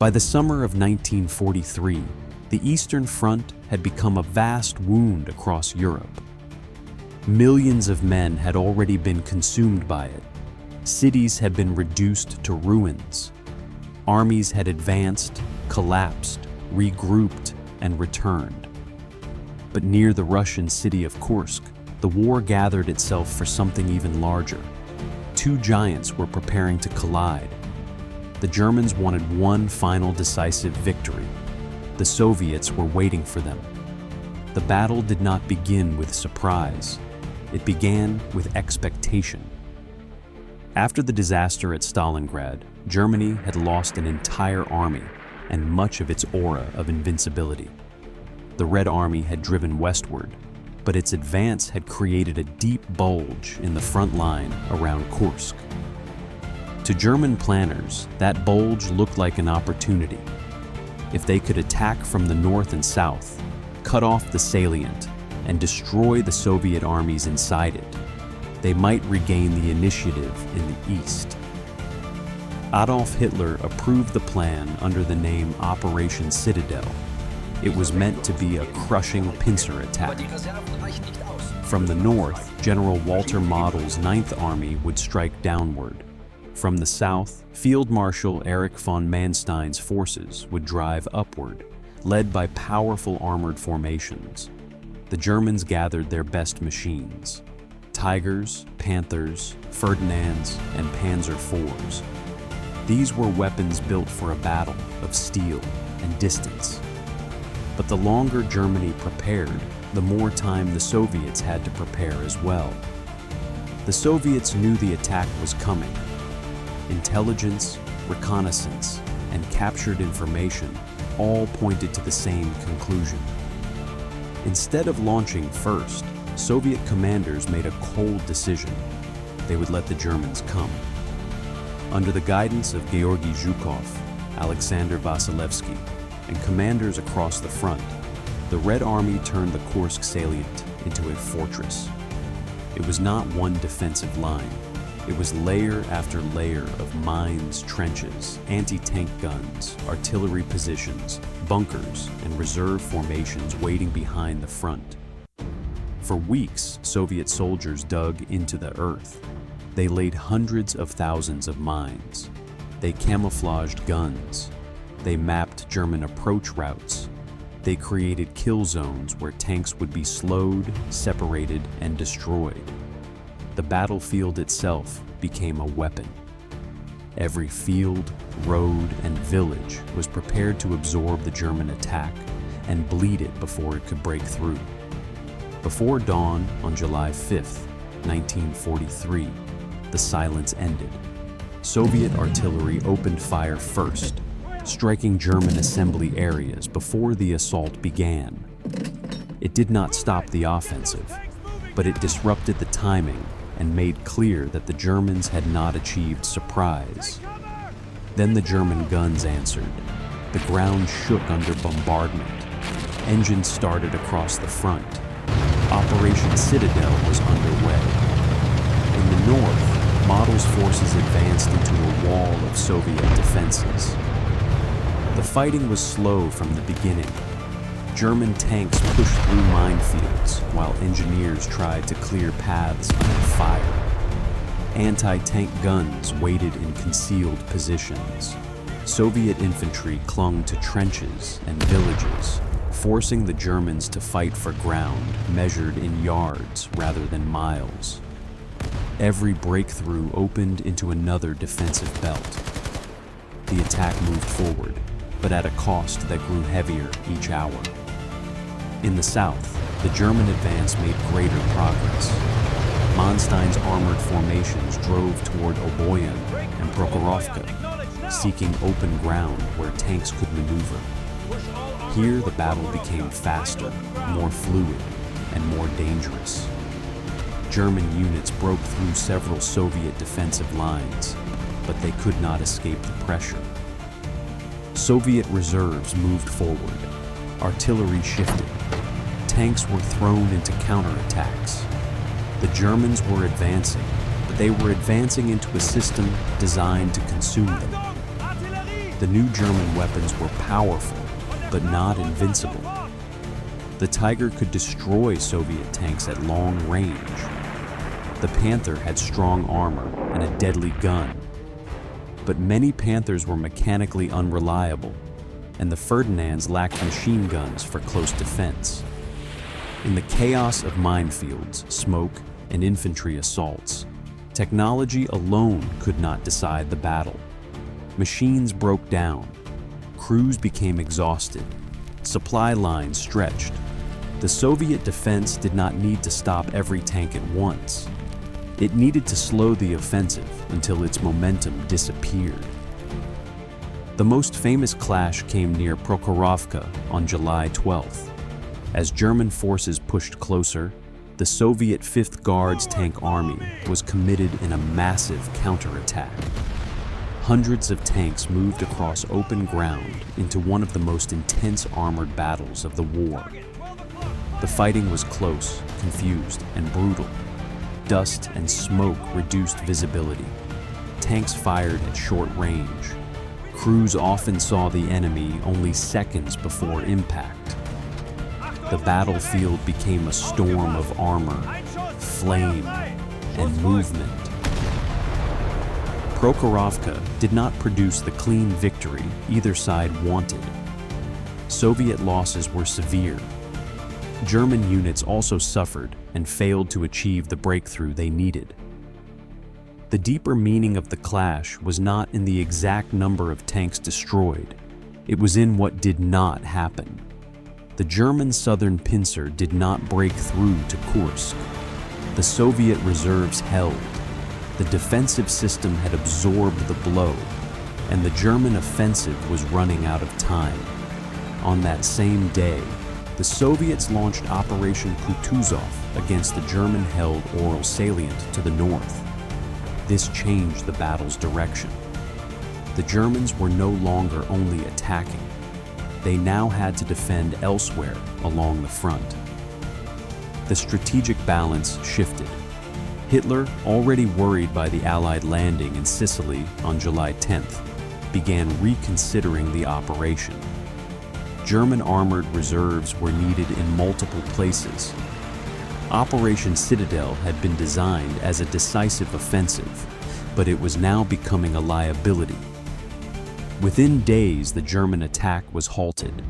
By the summer of 1943, the Eastern Front had become a vast wound across Europe. Millions of men had already been consumed by it. Cities had been reduced to ruins. Armies had advanced, collapsed, regrouped, and returned. But near the Russian city of Kursk, the war gathered itself for something even larger. Two giants were preparing to collide. The Germans wanted one final decisive victory. The Soviets were waiting for them. The battle did not begin with surprise. It began with expectation. After the disaster at Stalingrad, Germany had lost an entire army and much of its aura of invincibility. The Red Army had driven westward, but its advance had created a deep bulge in the front line around Kursk. To German planners, that bulge looked like an opportunity. If they could attack from the north and south, cut off the salient, and destroy the Soviet armies inside it, they might regain the initiative in the east. Adolf Hitler approved the plan under the name Operation Citadel. It was meant to be a crushing pincer attack. From the north, General Walter Model's Ninth Army would strike downward. From the south, Field Marshal Erich von Manstein's forces would drive upward, led by powerful armored formations. The Germans gathered their best machines: Tigers, Panthers, Ferdinands, and Panzer IVs. These were weapons built for a battle of steel and distance. But the longer Germany prepared, the more time the Soviets had to prepare as well. The Soviets knew the attack was coming. Intelligence, reconnaissance, and captured information all pointed to the same conclusion. Instead of launching first, Soviet commanders made a cold decision. They would let the Germans come. Under the guidance of Georgy Zhukov, Alexander Vasilevsky, and commanders across the front, the Red Army turned the Kursk salient into a fortress. It was not one defensive line. It was layer after layer of mines, trenches, anti-tank guns, artillery positions, bunkers, and reserve formations waiting behind the front. For weeks, Soviet soldiers dug into the earth. They laid hundreds of thousands of mines. They camouflaged guns. They mapped German approach routes. They created kill zones where tanks would be slowed, separated, and destroyed. The battlefield itself became a weapon. Every field, road, and village was prepared to absorb the German attack and bleed it before it could break through. Before dawn on July 5th, 1943, the silence ended. Soviet artillery opened fire first, striking German assembly areas before the assault began. It did not stop the offensive, but it disrupted the timing and made clear that the Germans had not achieved surprise. Then the German guns answered. The ground shook under bombardment. Engines started across the front. Operation Citadel was underway. In the north, Model's forces advanced into a wall of Soviet defenses. The fighting was slow from the beginning. German tanks pushed through minefields while engineers tried to clear paths under fire. Anti-tank guns waited in concealed positions. Soviet infantry clung to trenches and villages, forcing the Germans to fight for ground measured in yards rather than miles. Every breakthrough opened into another defensive belt. The attack moved forward, but at a cost that grew heavier each hour. In the south, the German advance made greater progress. Manstein's armored formations drove toward Oboyan and Prokhorovka, seeking open ground where tanks could maneuver. Here, the battle became faster, more fluid, and more dangerous. German units broke through several Soviet defensive lines, but they could not escape the pressure. Soviet reserves moved forward. Artillery shifted. Tanks were thrown into counterattacks. The Germans were advancing, but they were advancing into a system designed to consume them. The new German weapons were powerful, but not invincible. The Tiger could destroy Soviet tanks at long range. The Panther had strong armor and a deadly gun. But many Panthers were mechanically unreliable, and the Ferdinands lacked machine guns for close defense. In the chaos of minefields, smoke, and infantry assaults, technology alone could not decide the battle. Machines broke down, crews became exhausted, supply lines stretched. The Soviet defense did not need to stop every tank at once. It needed to slow the offensive until its momentum disappeared. The most famous clash came near Prokhorovka on July 12th. As German forces pushed closer, the Soviet 5th Guards Tank Army was committed in a massive counterattack. Hundreds of tanks moved across open ground into one of the most intense armored battles of the war. The fighting was close, confused, and brutal. Dust and smoke reduced visibility. Tanks fired at short range. Crews often saw the enemy only seconds before impact. The battlefield became a storm of armor, flame, and movement. Prokhorovka did not produce the clean victory either side wanted. Soviet losses were severe. German units also suffered and failed to achieve the breakthrough they needed. The deeper meaning of the clash was not in the exact number of tanks destroyed. It was in what did not happen. The German southern pincer did not break through to Kursk. The Soviet reserves held. The defensive system had absorbed the blow, and the German offensive was running out of time. On that same day, the Soviets launched Operation Kutuzov against the German-held Oral Salient to the north. This changed the battle's direction. The Germans were no longer only attacking. They now had to defend elsewhere along the front. The strategic balance shifted. Hitler, already worried by the Allied landing in Sicily on July 10th, began reconsidering the operation. German armored reserves were needed in multiple places. Operation Citadel had been designed as a decisive offensive, but it was now becoming a liability. Within days, the German attack was halted.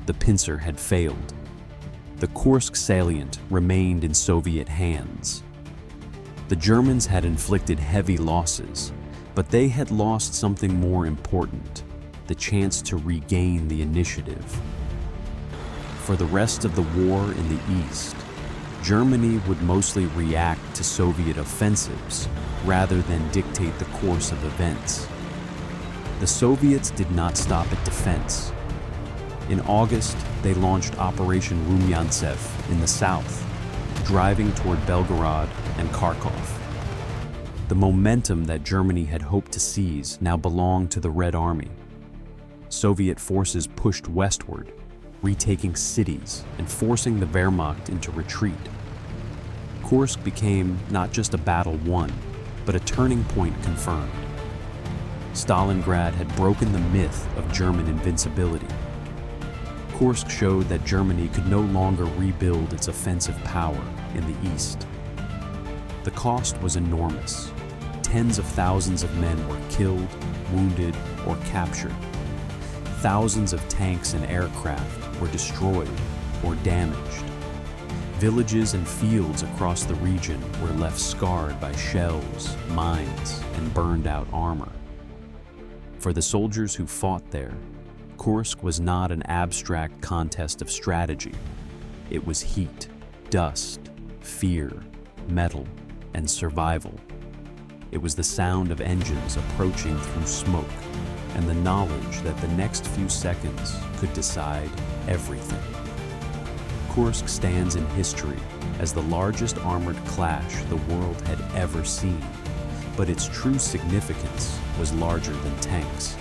The pincer had failed. The Kursk salient remained in Soviet hands. The Germans had inflicted heavy losses, but they had lost something more important: the chance to regain the initiative. For the rest of the war in the East, Germany would mostly react to Soviet offensives rather than dictate the course of events. The Soviets did not stop at defense. In August, they launched Operation Rumyantsev in the south, driving toward Belgorod and Kharkov. The momentum that Germany had hoped to seize now belonged to the Red Army. Soviet forces pushed westward, retaking cities and forcing the Wehrmacht into retreat. Kursk became not just a battle won, but a turning point confirmed. Stalingrad had broken the myth of German invincibility. Kursk showed that Germany could no longer rebuild its offensive power in the east. The cost was enormous. Tens of thousands of men were killed, wounded, or captured. Thousands of tanks and aircraft were destroyed or damaged. Villages and fields across the region were left scarred by shells, mines, and burned-out armor. For the soldiers who fought there, Kursk was not an abstract contest of strategy. It was heat, dust, fear, metal, and survival. It was the sound of engines approaching through smoke, and the knowledge that the next few seconds could decide everything. Kursk stands in history as the largest armored clash the world had ever seen, but its true significance was larger than tanks.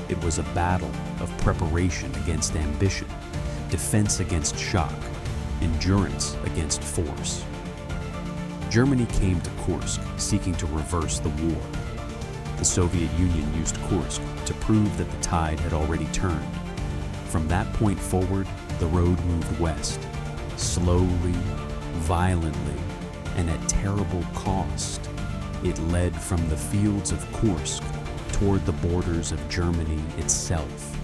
It was a battle of preparation against ambition, defense against shock, endurance against force. Germany came to Kursk seeking to reverse the war. The Soviet Union used Kursk to prove that the tide had already turned. From that point forward, the road moved west, slowly, violently, and at terrible cost. It led from the fields of Kursk toward the borders of Germany itself.